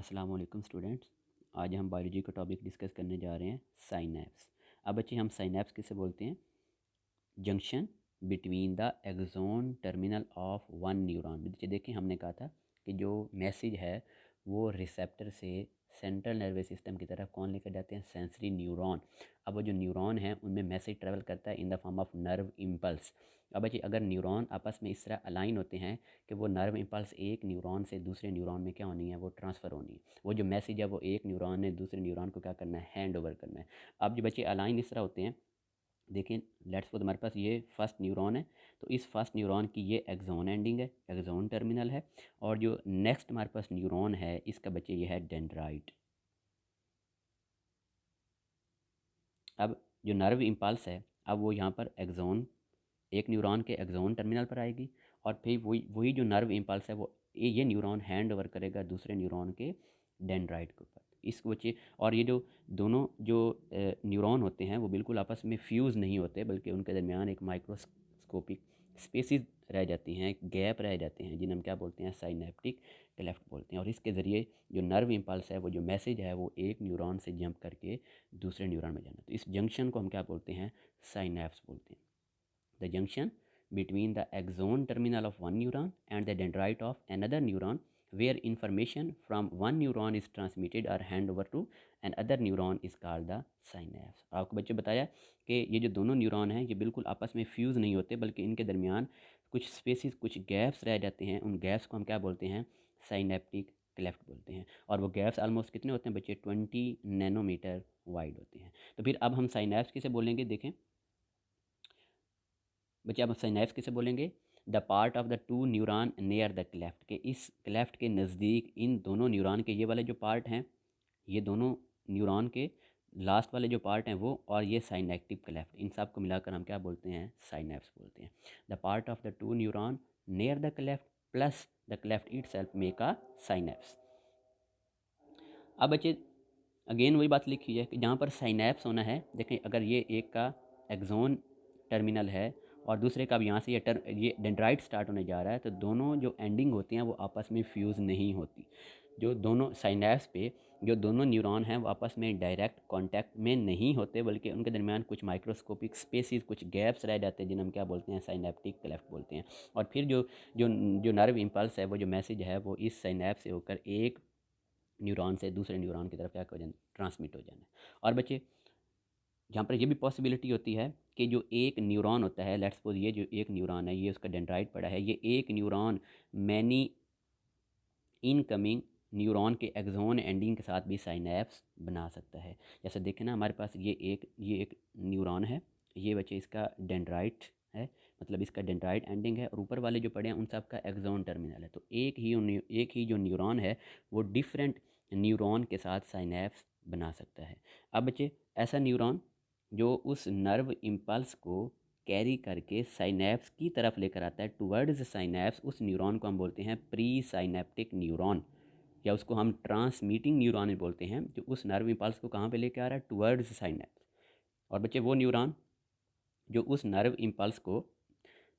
अस्सलाम वालेकुम स्टूडेंट्स। आज हम बायोलॉजी का टॉपिक डिस्कस करने जा रहे हैं साइनैप्स। अब बच्चे हम साइनैप्स किसे बोलते हैं? Junction between the axon terminal of one neuron. बच्चे देखें, हमने कहा था कि जो मैसेज है वो रिसेप्टर से सेंट्रल नर्वस सिस्टम की तरफ कौन लेकर जाते हैं? Sensory neuron. अब वो जो न्यूरॉन है उनमें मैसेज ट्रेवल करता है in the form of nerve impulse. अब बच्चे अगर न्यूरॉन आपस में इस तरह अलाइन होते हैं कि वो नर्व इम्पल्स एक न्यूरॉन से दूसरे न्यूरॉन में क्या होनी है? वो ट्रांसफ़र होनी है। वो जो मैसेज है वो एक न्यूरॉन ने दूसरे न्यूरॉन को क्या करना है? हैंड ओवर करना है। अब जो बच्चे अलाइन इस तरह होते हैं, देखें, लेट्स सपोज हमारे पास ये फर्स्ट न्यूरॉन है, तो इस फर्स्ट न्यूरॉन की ये एक्सोन एंडिंग है, एक्सोन टर्मिनल है। और जो नेक्स्ट हमारे पास न्यूरॉन है इसका बच्चे ये है डेंड्राइट। अब जो नर्व इम्पल्स है, अब वो यहाँ पर एक्सोन, एक न्यूरॉन के एक्सोन टर्मिनल पर आएगी और फिर वही वही जो नर्व इम्पल्स है वो ये न्यूरॉन हैंड ओवर करेगा दूसरे न्यूरॉन के डेंड्राइट के ऊपर। इस बच्चे, और ये जो दोनों जो न्यूरॉन होते हैं वो बिल्कुल आपस में फ्यूज़ नहीं होते, बल्कि उनके दरमियान एक माइक्रोस्कोपिक स्पेसिस रह जाती हैं, एक गैप रह जाते हैं, जिन्हें हम क्या बोलते हैं? साइनेप्टिक क्लेफ्ट बोलते हैं। और इसके ज़रिए जो नर्व इम्पल्स है, वो जो मैसेज है वो एक न्यूरॉन से जंप करके दूसरे न्यूरॉन में जाना। तो इस जंक्शन को हम क्या बोलते हैं? साइनैप्स बोलते हैं। The junction between the axon terminal of one neuron and the dendrite of another neuron, where information from one neuron is transmitted or hand over to another neuron is called the synapse। आपको बच्चे बताया कि ये जो दोनों neuron हैं ये बिल्कुल आपस में फ्यूज़ नहीं होते, बल्कि इनके दरमियान कुछ स्पेसिस, कुछ गैप्स रह जाते हैं। उन गैप्स को हम क्या बोलते हैं? साइनेप्टिक क्लेफ्ट बोलते हैं। और वो गैप्स ऑलमोस्ट कितने होते हैं बच्चे? 20 नैनोमीटर वाइड होते हैं। तो फिर अब हम साइनैप्स किसे बोलेंगे? देखें बच्चे, अब साइनैप्स किसे बोलेंगे? The part of the two neuron near the cleft, के इस क्लेफ्ट के नज़दीक इन दोनों न्यूरॉन के ये वाले जो पार्ट हैं, ये दोनों न्यूरॉन के लास्ट वाले जो पार्ट हैं वो, और ये साइनेप्टिक क्लेफ्ट, इन सब को मिलाकर हम क्या बोलते हैं? साइनैप्स बोलते हैं। The part of the two neuron near the cleft plus the cleft it self make a synapse. अब बच्चे अगेन वही बात लिखी है कि जहाँ पर साइनैप्स होना है, देखें, अगर ये एक का एक्सोन टर्मिनल है और दूसरे का भी यहाँ से ये डेंड्राइट स्टार्ट होने जा रहा है, तो दोनों जो एंडिंग होती हैं वो आपस में फ्यूज़ नहीं होती। जो दोनों साइनैप्स पे जो दोनों न्यूरॉन हैं वो आपस में डायरेक्ट कांटेक्ट में नहीं होते, बल्कि उनके दरमियान कुछ माइक्रोस्कोपिक स्पेसिस, कुछ गैप्स रह जाते हैं, जिन्हें हम क्या बोलते हैं? साइनेप्टिक क्लेफ्ट बोलते हैं। और फिर जो जो जो नर्व इम्पल्स है, वो जो मैसेज है वो इस साइनैप्स से होकर एक न्यूरॉन से दूसरे न्यूरॉन की तरफ क्या हो जाना? ट्रांसमिट हो जाना। और बच्चे जहाँ पर ये भी पॉसिबिलिटी होती है कि जो एक न्यूरॉन होता है, लेट्स सपोज ये जो एक न्यूरॉन है, ये उसका डेंड्राइट पड़ा है, ये एक न्यूरॉन मैनी इनकमिंग न्यूरॉन के एक्सोन एंडिंग के साथ भी साइनैप्स बना सकता है। जैसे देखें ना, हमारे पास ये एक न्यूरॉन है, ये बच्चे इसका डेंड्राइट है, मतलब इसका डेंड्राइट एंडिंग है, और ऊपर वाले जो पड़े हैं उन सब का एक्सोन टर्मिनल है। तो एक ही जो न्यूरॉन है वो डिफरेंट न्यूरॉन के साथ साइनैप्स बना सकता है। अब बच्चे, ऐसा न्यूरॉन जो उस नर्व इम्पल्स को कैरी करके साइनैप्स की तरफ लेकर आता है, टुवर्ड्स साइनैप्स, उस न्यूरॉन को हम बोलते हैं प्री साइनेप्टिक न्यूरॉन, या उसको हम ट्रांसमीटिंग न्यूरॉन भी बोलते हैं, जो उस नर्व इम्पल्स को कहाँ पे लेकर आ रहा है? Towards synapse. और बच्चे वो न्यूरॉन जो उस नर्व इम्पल्स को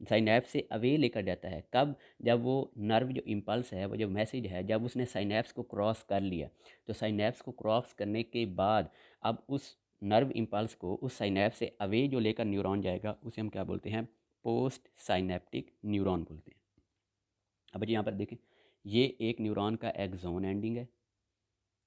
साइनैप्स से अवे लेकर जाता है, कब? जब वो नर्व जो इम्पल्स है, वो जो मैसेज है, जब उसने साइनैप्स को क्रॉस कर लिया, तो साइनैप्स को क्रॉस करने के बाद अब उस नर्व इम्पल्स को उस साइनैप्स से अवे जो लेकर न्यूरॉन जाएगा उसे हम क्या बोलते हैं? पोस्ट साइनेप्टिक न्यूरॉन बोलते हैं। अब जी यहाँ पर देखें, ये एक न्यूरॉन का एक्सोन एंडिंग है।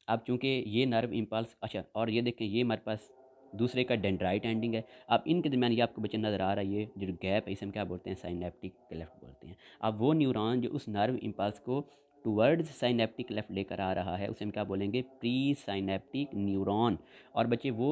अब चूंकि ये नर्व इम्पल्स, अच्छा, और ये देखें, ये हमारे पास दूसरे का डेंड्राइट एंडिंग है। अब इनके दरमियान ये आपको बच्चे नज़र आ रहा है, ये जो गैप है इसे हम क्या बोलते हैं? साइनेप्टिक क्लेफ्ट बोलते हैं। अब वो न्यूरॉन जो उस नर्व इम्पल्स को टुवर्ड्स साइनेप्टिक क्लेफ्ट लेकर आ रहा है उसे हम क्या बोलेंगे? Pre synaptic neuron. और बच्चे वो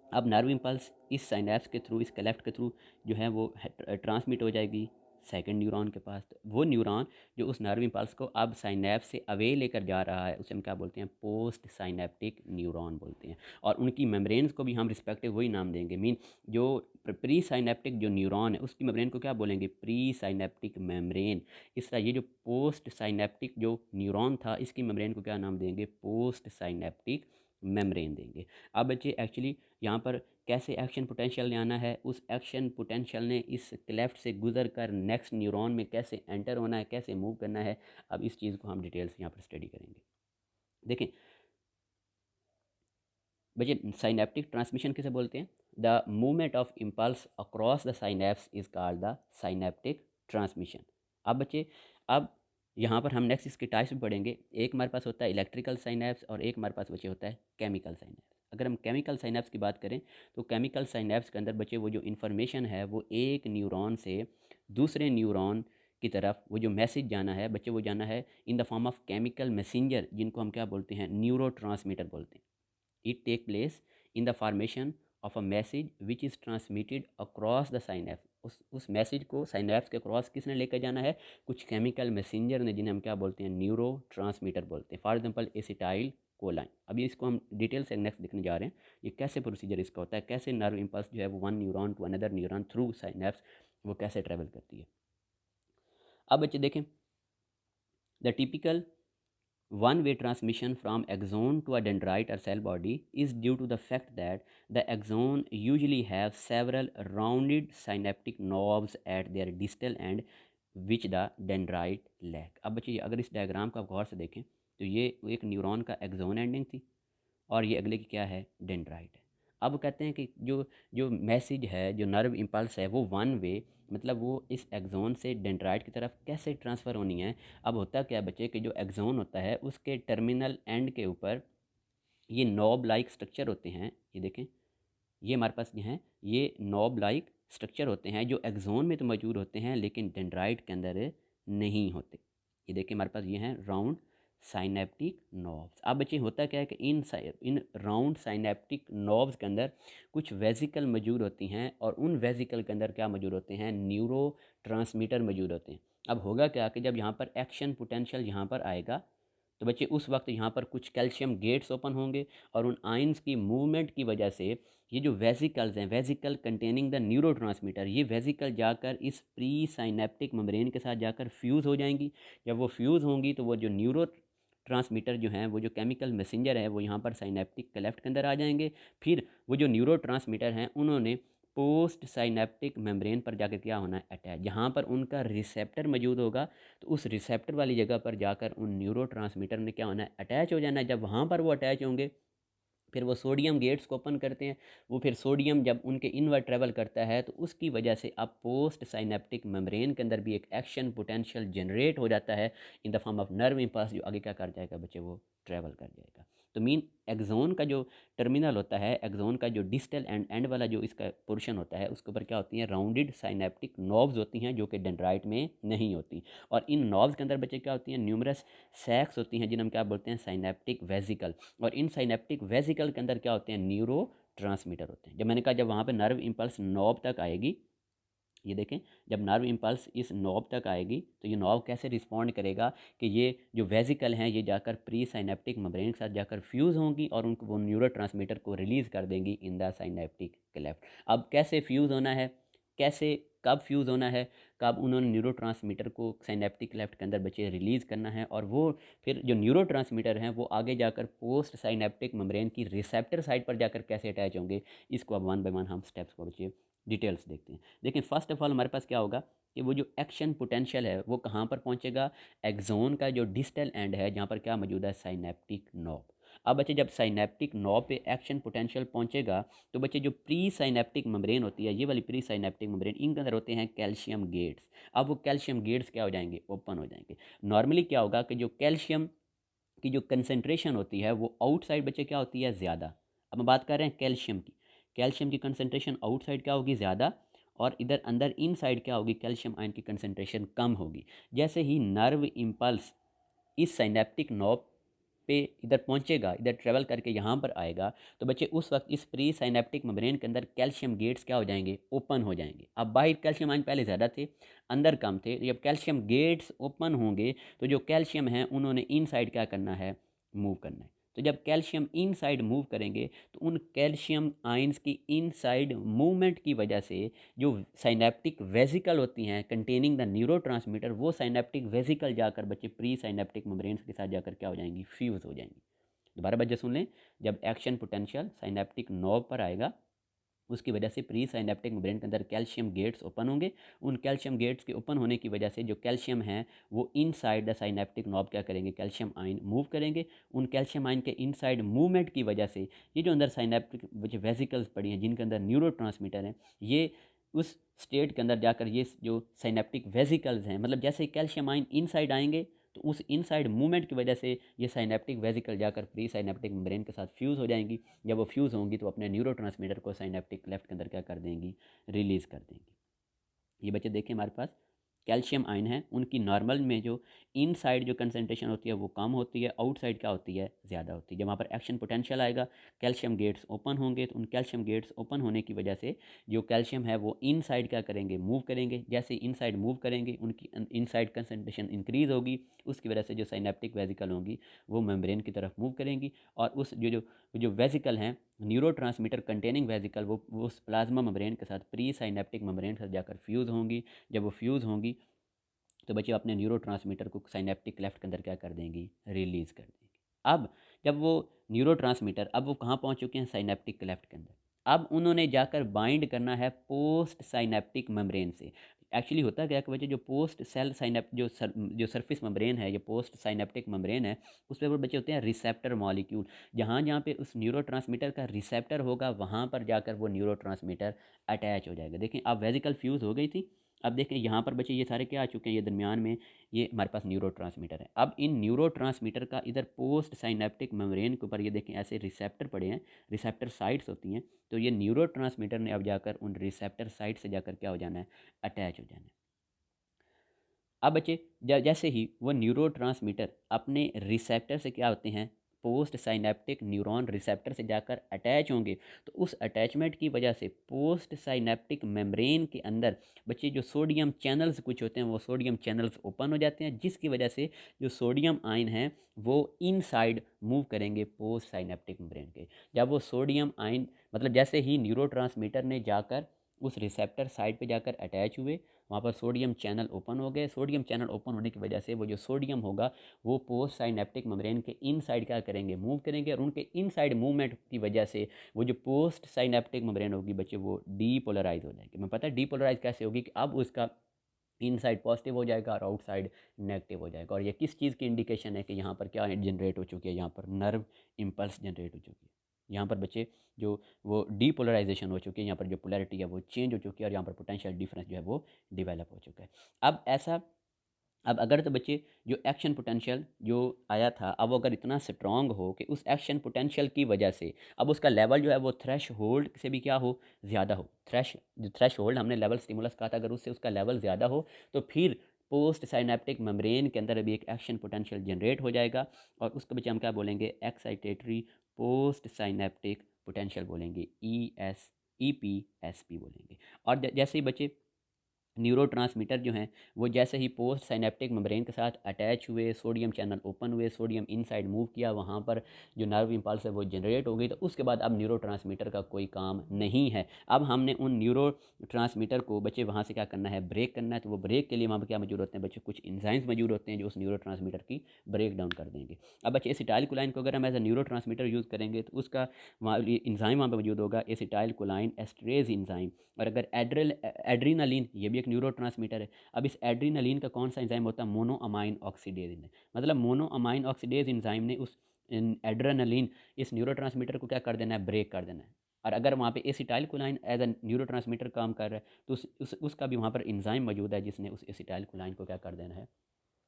अब नर्व इम्पल्स इस साइनैप्स के थ्रू, इस क्लेफ्ट के थ्रू जो है वो ट्रांसमिट हो जाएगी सेकंड न्यूरॉन के पास। तो वो न्यूरॉन जो उस नर्व इम्पल्स को अब साइनैप्स से अवे लेकर जा रहा है उसे हम क्या बोलते हैं? पोस्ट साइनेप्टिक न्यूरॉन बोलते हैं। और उनकी मेम्ब्रेन्स को भी हम रिस्पेक्टिव वही नाम देंगे। मीन जो प्री साइनेप्टिक जो न्यूरॉन है उसकी मेम्ब्रेन को क्या बोलेंगे? Pre synaptic membrane. इस तरह ये जो पोस्ट साइनेप्टिक जो न्यूरॉन था इसकी मेम्ब्रेन को क्या नाम देंगे? पोस्ट साइनेप्टिक मेम्ब्रेन देंगे। अब बच्चे एक्चुअली यहाँ पर कैसे एक्शन पोटेंशियल ले आना है, उस एक्शन पोटेंशियल ने इस क्लेफ्ट से गुजर कर नेक्स्ट न्यूरॉन में कैसे एंटर होना है, कैसे मूव करना है, अब इस चीज़ को हम डिटेल से यहाँ पर स्टडी करेंगे। देखें बच्चे, साइनेप्टिक ट्रांसमिशन किसे बोलते हैं? The movement of impulse across the synapse is called the synaptic transmission. अब बच्चे, अब यहाँ पर हम नेक्स्ट इसके टाइप्स भी पढ़ेंगे। एक हमारे पास होता है इलेक्ट्रिकल साइनेप्स और एक हमारे पास बच्चे होता है केमिकल साइनेप्स। अगर हम केमिकल साइनेप्स की बात करें तो केमिकल साइनेप्स के अंदर बच्चे वो जो इन्फॉर्मेशन है वो एक न्यूरॉन से दूसरे न्यूरॉन की तरफ वो जो मैसेज जाना है बच्चे, वो जाना है in the form of chemical messenger, जिनको हम क्या बोलते हैं? न्यूरो बोलते हैं। It take place in the formation of a message which is transmitted across the synapse। उस मैसेज को साइनेप्स के क्रॉस किसने लेकर जाना है? कुछ केमिकल मैसेंजर ने, जिन्हें हम क्या बोलते हैं? न्यूरो बोलते हैं। For example acetyl कोलाइन। अभी इसको हम डिटेल से नेक्स्ट देखने जा रहे हैं, ये कैसे प्रोसीजर इसका होता है, कैसे नर्व इम्पल्स जो है वो one neuron to another neuron through synapse वो कैसे ट्रेवल करती है। अब बच्चे देखें, the typical one-way transmission from axon to a dendrite or cell body is due to the fact that the axon usually have several rounded synaptic knobs at their distal end which the dendrite lack। अब बच्चे अगर इस diagram को आप गौर से देखें तो ये एक न्यूरॉन का एक्सोन एंडिंग थी और ये अगले की क्या है? डेंड्राइट है। अब कहते हैं कि जो जो मैसेज है, जो नर्व इम्पल्स है वो वन वे, मतलब वो इस एक्सोन से डेंड्राइट की तरफ कैसे ट्रांसफ़र होनी है। अब होता क्या है बच्चे कि जो एक्सोन होता है उसके टर्मिनल एंड के ऊपर ये नॉब लाइक स्ट्रक्चर होते हैं। ये देखें, ये हमारे पास ये हैं, ये नॉब लाइक स्ट्रक्चर होते हैं जो एक्सोन में तो मौजूद होते हैं लेकिन डेंड्राइट के अंदर नहीं होते। ये देखिए हमारे पास ये हैं राउंड साइनेप्टिक नॉब्स। अब बच्चे होता क्या है कि इन राउंड साइनेप्टिक नॉब्स के अंदर कुछ वेजिकल मौजूद होती हैं और उन वेजिकल के अंदर क्या मौजूद होते हैं? न्यूरो मौजूद होते हैं। अब होगा क्या कि जब यहाँ पर एक्शन पोटेंशियल यहाँ पर आएगा तो बच्चे उस वक्त यहाँ पर कुछ कैल्शियम गेट्स ओपन होंगे और उन आयंस की मूवमेंट की वजह से ये जो वेजिकल्स हैं, वेजिकल कंटेनिंग द न्यूरो ये वेजिकल जाकर इस प्री साइनेप्टिक मेम्ब्रेन के साथ जाकर फ्यूज़ हो जाएंगी। जब वो फ्यूज़ होंगी तो वो जो न्यूरो जो हैं, वो जो केमिकल मैसेंजर है वो यहाँ पर साइनेप्टिक क्लेफ्ट के अंदर आ जाएंगे। फिर वो जो न्यूरो हैं उन्होंने पोस्ट साइनेप्टिक मेम्ब्रेन पर जाकर क्या होना है? अटैच। जहाँ पर उनका रिसेप्टर मौजूद होगा तो उस रिसेप्टर वाली जगह पर जाकर उन न्यूरो ने क्या होना है? अटैच हो जाना है। जब वहाँ पर वो अटैच होंगे फिर वो सोडियम गेट्स को ओपन करते हैं। वो फिर सोडियम जब उनके इनवर्ड ट्रेवल करता है तो उसकी वजह से अब पोस्ट साइनेप्टिक मेम्ब्रेन के अंदर भी एक एक्शन पोटेंशियल जनरेट हो जाता है in the form of nerve impulse, जो आगे क्या कर जाएगा बच्चे? वो ट्रेवल कर जाएगा। तो मीन एक्सोन का जो टर्मिनल होता है, एक्सोन का जो डिस्टल एंड वाला जो इसका पोर्शन होता है उसके ऊपर क्या होती हैं? राउंडेड साइनेप्टिक नॉब्स होती हैं जो कि डेंड्राइट में नहीं होती। और इन नॉब्स के अंदर बच्चे क्या होती हैं? न्यूमरस सैक्स होती हैं जिन्हें हम क्या बोलते हैं? Synaptic vesicle. और इन साइनेप्टिक वेजिकल के अंदर क्या होते हैं? न्यूरो होते हैं। जब मैंने कहा जब वहाँ पे नर्व इम्पल्स नॉब तक आएगी, ये देखें, जब नर्व इम्पल्स इस नॉब तक आएगी तो ये नॉब कैसे रिस्पॉन्ड करेगा कि ये जो वेजिकल हैं ये जाकर प्री साइनेप्टिक मेम्ब्रेन के साथ जाकर फ्यूज़ होंगी और उनको वो न्यूरो को रिलीज़ कर देंगी इन द साइनेप्टिक क्लेफ्ट। अब कैसे फ्यूज़ होना है, कैसे कब फ्यूज़ होना है, कब उन्होंने न्यूरो को साइनेप्टिक क्लेफ्ट के अंदर बच्चे रिलीज़ करना है, और वो फिर जो न्यूरो हैं वो आगे जाकर पोस्ट साइनेप्टिक मेम्ब्रेन की रिसेप्टर साइड पर जाकर कैसे अटैच होंगे, इसको अब वन बाय वन हम स्टेप्स को बच्चे डिटेल्स देखते हैं। देखिए फर्स्ट ऑफ ऑल हमारे पास क्या होगा कि वो जो एक्शन पोटेंशियल है वो कहाँ पर पहुँचेगा? एक्सोन का जो डिस्टल एंड है जहाँ पर क्या मौजूद है? Synaptic knob. अब बच्चे जब साइनेप्टिक नॉब पे एक्शन पोटेंशियल पहुँचेगा तो बच्चे जो प्री साइनेप्टिक मेम्ब्रेन होती है, ये वाली प्री साइनेप्टिक मेम्ब्रेन, इनके अंदर होते हैं कैल्शियम गेट्स। अब वो कैल्शियम गेट्स क्या हो जाएंगे? ओपन हो जाएंगे। नॉर्मली क्या होगा कि जो कैल्शियम की जो कंसनट्रेशन होती है वो आउटसाइड बच्चे क्या होती है? ज़्यादा। अब हम बात कर रहे हैं कैल्शियम की। कैल्शियम की कंसनट्रेशन आउटसाइड क्या होगी? ज़्यादा। और इधर अंदर इनसाइड क्या होगी? कैल्शियम आयन की कंसनट्रेशन कम होगी। जैसे ही नर्व इम्पल्स इस साइनेप्टिक नॉब पे इधर पहुंचेगा, इधर ट्रेवल करके यहाँ पर आएगा, तो बच्चे उस वक्त इस प्री साइनेप्टिक मेम्ब्रेन के अंदर कैल्शियम गेट्स क्या हो जाएंगे? ओपन हो जाएंगे। अब बाहर कैल्शियम आयन पहले ज़्यादा थे, अंदर कम थे। जब कैल्शियम गेट्स ओपन होंगे तो जो कैल्शियम है उन्होंने इनसाइड क्या करना है? मूव करना है। तो जब कैल्शियम इनसाइड मूव करेंगे तो उन कैल्शियम आयंस की इनसाइड मूवमेंट की वजह से जो साइनेप्टिक वेजिकल होती हैं कंटेनिंग द न्यूरो वो साइनेप्टिक वेजिकल जाकर बच्चे प्री साइनेप्टिक मेम्ब्रेन्स के साथ जाकर क्या हो जाएंगी? फ्यूज़ हो जाएंगी। दोबारा बच्चे सुन लें, जब एक्शन पोटेंशियल साइनेप्टिक नॉब पर आएगा उसकी वजह से प्री साइनेप्टिक मेम्ब्रेन के अंदर कैल्शियम गेट्स ओपन होंगे। उन कैल्शियम गेट्स के ओपन होने की वजह से जो कैल्शियम है वो इनसाइड द साइनेप्टिक नॉब क्या करेंगे, कैल्शियम आयन मूव करेंगे। उन कैल्शियम आयन के इनसाइड मूवमेंट की वजह से ये जो अंदर साइनेप्टिक जो वेसिकल्स पड़ी हैं जिनके अंदर न्यूरोट्रांसमीटर हैं, ये उस स्टेट के अंदर जाकर ये जो साइनेप्टिक वेसिकल्स हैं, मतलब जैसे कैल्शियम आयन इनसाइड आएंगे तो उस इनसाइड मूवमेंट की वजह से ये साइनेप्टिक वेसिकल जाकर प्री साइनेप्टिक मेम्ब्रेन के साथ फ्यूज़ हो जाएंगी। जब वो फ्यूज़ होंगी तो अपने न्यूरोट्रांसमीटर को साइनेप्टिक क्लेफ्ट के अंदर क्या कर देंगी, रिलीज़ कर देंगी। ये बच्चे देखें हमारे पास कैल्शियम आयन है, उनकी नॉर्मल में जो इनसाइड जो कंसनट्रेशन होती है वो कम होती है, आउटसाइड क्या होती है, ज़्यादा होती है। जब वहाँ पर एक्शन पोटेंशियल आएगा, कैल्शियम गेट्स ओपन होंगे, तो उन कैल्शियम गेट्स ओपन होने की वजह से जो कैल्शियम है वो इनसाइड क्या करेंगे, मूव करेंगे। जैसे इनसाइड मूव करेंगे उनकी इनसाइड कंसनट्रेशन इंक्रीज़ होगी, उसकी वजह से जो साइनेप्टिक वेसिकल होंगी वो मेम्ब्रेन की तरफ मूव करेंगी। और उस जो जो वेसिकल हैं, न्यूरोट्रांसमीटर कंटेनिंग वेसिकल, वो उस प्लाज्मा मेम्ब्रेन के साथ प्री साइनेप्टिक मेम्ब्रेन के साथ जाकर फ्यूज़ होंगी। जब वो फ्यूज़ होंगी तो बच्चे अपने न्यूरोट्रांसमीटर को साइनेप्टिक क्लेफ्ट के अंदर क्या कर देंगी, रिलीज़ कर देंगी। अब जब वो न्यूरोट्रांसमीटर, अब वो कहाँ पहुँच चुके हैं, साइनेप्टिक क्लेफ्ट के अंदर। अब उन्होंने जाकर बाइंड करना है पोस्ट साइनेप्टिक मेम्ब्रेन से। एक्चुअली होता क्या है कि बच्चे जो पोस्ट सेल साइनेप जो सरफेस मेम्ब्रेन है, ये पोस्ट साइनेप्टिक मेम्ब्रेन है, उस पर बच्चे होते हैं रिसेप्टर मॉलिक्यूल। जहाँ जहाँ पे उस न्यूरोट्रांसमीटर का रिसेप्टर होगा वहाँ पर जाकर वो न्यूरोट्रांसमीटर अटैच हो जाएगा। देखें अब वेसिकल फ्यूज़ हो गई थी। अब देखें यहाँ पर बच्चे ये सारे क्या आ चुके हैं, ये दरमियान में ये हमारे पास न्यूरोट्रांसमीटर है। अब इन न्यूरोट्रांसमीटर का इधर पोस्ट साइनेप्टिक मेम्ब्रेन के ऊपर ये देखें ऐसे रिसेप्टर पड़े हैं, रिसेप्टर साइट्स होती हैं। तो ये न्यूरोट्रांसमीटर ने अब जाकर उन रिसेप्टर साइट से जाकर क्या हो जाना है, अटैच हो जाना है। अब बच्चे जैसे ही वो न्यूरोट्रांसमीटर अपने रिसेप्टर से क्या होते हैं, पोस्ट साइनेप्टिक न्यूरॉन रिसेप्टर से जाकर अटैच होंगे, तो उस अटैचमेंट की वजह से पोस्ट साइनेप्टिक मेम्ब्रेन के अंदर बच्चे जो सोडियम चैनल्स कुछ होते हैं वो सोडियम चैनल्स ओपन हो जाते हैं, जिसकी वजह से जो सोडियम आयन हैं वो इनसाइड मूव करेंगे पोस्ट साइनेप्टिक मेम्ब्रेन के। जब वो सोडियम आयन मतलब जैसे ही न्यूरोट्रांसमीटर ने जाकर उस रिसेप्टर साइड पे जाकर अटैच हुए, वहाँ पर सोडियम चैनल ओपन हो गए। सोडियम चैनल ओपन होने की वजह से वो जो सोडियम होगा वो पोस्ट साइनेप्टिक मेम्ब्रेन के इनसाइड क्या करेंगे, मूव करेंगे। और उनके इनसाइड मूवमेंट की वजह से वो जो पोस्ट साइनेप्टिक मेम्ब्रेन होगी बच्चे वो डीपोलराइज हो जाएगी। मैं पता है डीपोलराइज कैसे होगी कि अब उसका इनसाइड पॉजिटिव हो जाएगा और आउटसाइड नेगेटिव हो जाएगा। और ये किस चीज़ की इंडिकेशन है कि यहाँ पर क्या जनरेट हो चुकी है, यहाँ पर नर्व इम्पल्स जनरेट हो चुकी है। यहाँ पर बच्चे जो वो डीपोलराइजेशन हो चुकी है, यहाँ पर जो पोलैरिटी है वो चेंज हो चुकी है और यहाँ पर पोटेंशियल डिफरेंस जो है वो डिवेलप हो चुका है। अब ऐसा अब अगर तो बच्चे जो एक्शन पोटेंशियल जो आया था, अब वो अगर इतना स्ट्रांग हो कि उस एक्शन पोटेंशियल की वजह से अब उसका लेवल जो है वो थ्रेश होल्ड से भी क्या हो, ज़्यादा हो। जो थ्रेश होल्ड हमने लेवल स्टिमुलस कहा था, अगर उससे उसका लेवल ज़्यादा हो तो फिर पोस्ट साइनेप्टिक मेम्ब्रेन के अंदर भी एक एक्शन पोटेंशियल जनरेट हो जाएगा। और उसके बच्चे हम क्या बोलेंगे, एक्साइटेटरी पोस्ट साइनेप्टिक पोटेंशियल बोलेंगे, EPSP बोलेंगे। और जैसे ही बच्चे न्यूरोट्रांसमीटर जो हैं वो जैसे ही पोस्ट साइनेप्टिक मेम्ब्रेन के साथ अटैच हुए, सोडियम चैनल ओपन हुए, सोडियम इनसाइड मूव किया, वहाँ पर जो नर्व इम्पल्स है वो जनरेट हो गई। तो उसके बाद अब न्यूरोट्रांसमीटर का कोई काम नहीं है। अब हमने उन न्यूरोट्रांसमीटर को बच्चे वहाँ से क्या करना है, ब्रेक करना है। तो वो ब्रेक के लिए वहाँ पर क्या मौजूद होते हैं बच्चे, कुछ इंजाइम्स मौजूद होते हैं जो उस न्यूरोट्रांसमीटर की ब्रेक डाउन कर देंगे। अब बच्चे एसिटाइल कोलाइन को अगर हम एज अ न्यूरोट्रांसमीटर यूज़ करेंगे तो उसका वहाँ इंजाइम वहाँ पर मौजूद होगा, एसिटाइल कोलाइन एस्ट्रेज इंजाइम। और अगर एड्रीनालिन, ये भी एक न्यूरोट्रांसमीटर है। अब इस एड्रीनालिन का कौन सा एंजाइम होता है, मोनोअमाइन ऑक्सीडेज। मतलब मोनोअमाइन ऑक्सीडेज एंजाइम ने उस एड्रेनालिन इस न्यूरोट्रांसमीटर को क्या कर देना है, ब्रेक कर देना है। और अगर वहाँ पे acetylcholine as a neurotransmitter काम कर रहा है तो उसका भी वहाँ पर एंजाइम मौजूद है जिसने उस एसिटाइल कोलाइन को क्या कर देना है,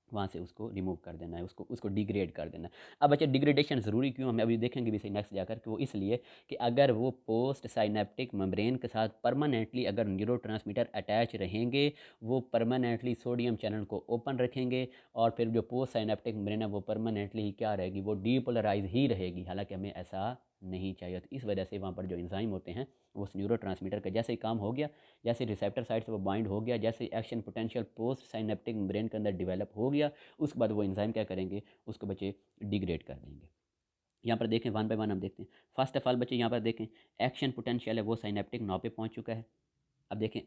वहाँ से उसको रिमूव कर देना है, उसको उसको डिग्रेड कर देना है। अब बच्चे डिग्रेडेशन ज़रूरी क्यों, हमें अभी देखेंगे भी सही नेक्स्ट जाकर कि वो इसलिए कि अगर वो पोस्ट साइनेप्टिक मेम्ब्रेन के साथ परमानेंटली अगर न्यूरोट्रांसमीटर अटैच रहेंगे, वो परमानेंटली सोडियम चैनल को ओपन रखेंगे और फिर जो पोस्ट साइनेप्टिक मेम्ब्रेन है वो परमानेंटली क्या रहेगी, वो डीपोलराइज ही रहेगी। हालांकि हमें ऐसा नहीं चाहिए। तो इस वजह से वहाँ पर जो एंजाइम होते हैं वो उस न्यूरोट्रांसमीटर का जैसे ही काम हो गया, जैसे रिसेप्टर साइड से वो बाइंड हो गया, जैसे action potential post synaptic brain के अंदर डेवलप हो गया, उसके बाद वो एंजाइम क्या करेंगे, उसको बच्चे डिग्रेड कर देंगे। यहाँ पर देखें वन बाय वन हम देखते हैं। फर्स्ट ऑफ ऑल बच्चे यहाँ पर देखें एक्शन पोटेंशियल है वो साइनेप्टिक नॉब पे पहुँच चुका है। अब देखें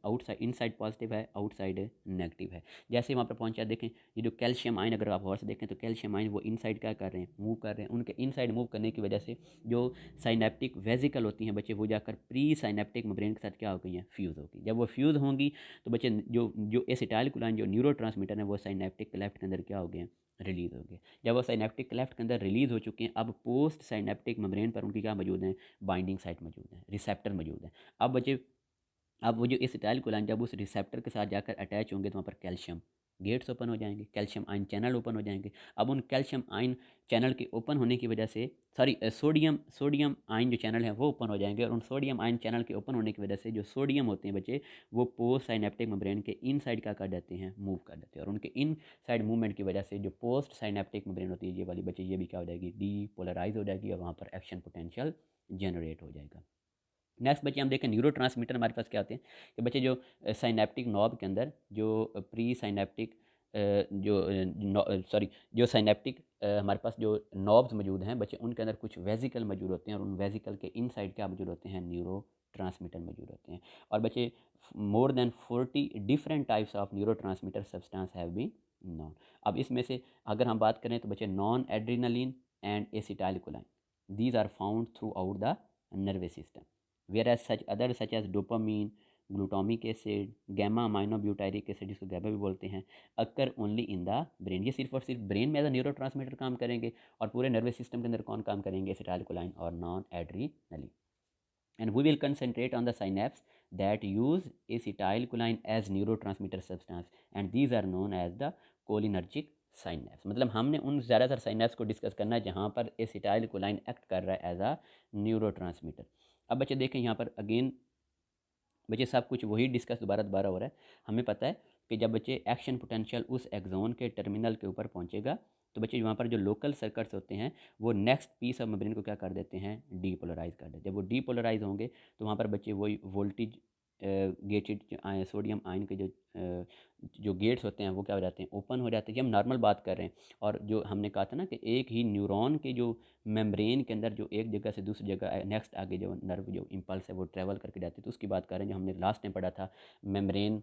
आउटसाइड इनसाइड पॉजिटिव है, आउटसाइड नेगेटिव है। जैसे वहाँ पर पहुँचा देखें ये जो कैल्शियम आयन, अगर आप गौर से देखें तो कैल्शियम आयन वो इनसाइड क्या कर रहे हैं, मूव कर रहे हैं। उनके इनसाइड मूव करने की वजह से जो साइनेप्टिक वेजिकल होती हैं बच्चे, वो जाकर प्री साइनेप्टिक मेम्ब्रेन के साथ क्या हो गई हैं, फ्यूज़ हो गई। जब वो फ्यूज़ होंगी तो बच्चे जो जो एसिटाइलकोलाइन जो न्यूरोट्रांसमीटर है वो साइनेप्टिक क्लेफ्ट के अंदर क्या हो गए हैं, रिलीज़ हो गए। जब वो साइनेप्टिक क्लेफ्ट के अंदर रिलीज़ हो चुके हैं, अब पोस्ट साइनेप्टिक मेम्ब्रेन पर उनकी क्या मौजूद है, बाइंडिंग साइट मौजूद है, रिसेप्टर मौजूद है। अब बच्चे अब वो जो एसिटाइलकोलाइन जब उस रिसेप्टर के साथ जाकर अटैच होंगे तो वहाँ पर कैल्शियम गेट्स ओपन हो जाएंगे, कैल्शियम आयन चैनल ओपन हो जाएंगे। अब उन कैल्शियम आयन चैनल के ओपन होने की वजह से सोडियम आयन जो चैनल है वो ओपन हो जाएंगे, और उन सोडियम आयन चैनल के ओपन होने की वजह से जो सोडियम होते हैं बच्चे, वो पोस्ट साइनेप्टिक मेम्ब्रेन के इन साइड क्या कर देते हैं, मूव कर देते हैं। और उनके इन साइड मूवमेंट की वजह से जो पोस्ट साइनेप्टिक मेम्ब्रेन होती है ये वाली बच्चे, ये भी क्या हो जाएगी, डीपोलराइज हो जाएगी, और वहाँ पर एक्शन पोटेंशियल जनरेट हो जाएगा। नेक्स्ट बच्चे हम देखें न्यूरोट्रांसमीटर हमारे पास क्या होते हैं कि बच्चे जो साइनेप्टिक नॉब के अंदर जो प्री साइनेप्टिक जो साइनेप्टिक हमारे पास जो नॉब्स मौजूद हैं बच्चे, उनके अंदर कुछ वेजिकल मौजूद होते हैं, और उन वेजिकल के इनसाइड क्या मौजूद होते हैं, न्यूरो ट्रांसमीटर मौजूद होते हैं। और बच्चे more than 40 different types of neurotransmitter substance have been known. अब इसमें से अगर हम बात करें तो बच्चे noradrenaline and acetylcholine, these are found throughout the nervous system, whereas such others such as dopamine, glutamic acid, gamma aminobutyric acid जिसको गैबा भी बोलते हैं, occur only in the brain. ये सिर्फ और सिर्फ ब्रेन में एज अ न्यूरोट्रांसमीटर काम करेंगे, और पूरे नर्वस सिस्टम के अंदर कौन काम करेंगे, एसिटाइलकोलाइन और non adrenaline. And we will concentrate on the synapse that use acetylcholine as neurotransmitter substance, and these are known as the cholinergic synapse। मतलब हमने उन ज़्यादातर साइनेप्स को डिस्कस करना है जहाँ पर एसिटाइलकोलाइन एक्ट कर रहा है एज अ न्यूरोट्रांसमीटर। अब बच्चे देखें यहाँ पर अगेन बच्चे सब कुछ वही डिस्कस दोबारा दोबारा हो रहा है। हमें पता है कि जब बच्चे एक्शन पोटेंशियल उस एक्सोन के टर्मिनल के ऊपर पहुंचेगा तो बच्चे वहाँ पर जो लोकल सर्किट्स होते हैं वो नेक्स्ट पीस ऑफ मेम्ब्रेन को क्या कर देते हैं, डीपोलराइज कर देते हैं। जब वो डीपोलराइज होंगे तो वहाँ पर बच्चे वही वोल्टेज गेटेड सोडियम आयन के जो गेट्स होते हैं वो क्या हो जाते हैं, ओपन हो जाते हैं। जब हम नॉर्मल बात कर रहे हैं, और जो हमने कहा था ना कि एक ही न्यूरॉन के जो मेम्ब्रेन के अंदर जो एक जगह से दूसरी जगह नेक्स्ट आगे जो नर्व जो इम्पल्स है वो ट्रैवल करके जाती है, तो उसकी बात कर रहे हैं जो हमने लास्ट टाइम पढ़ा था। मेम्ब्रेन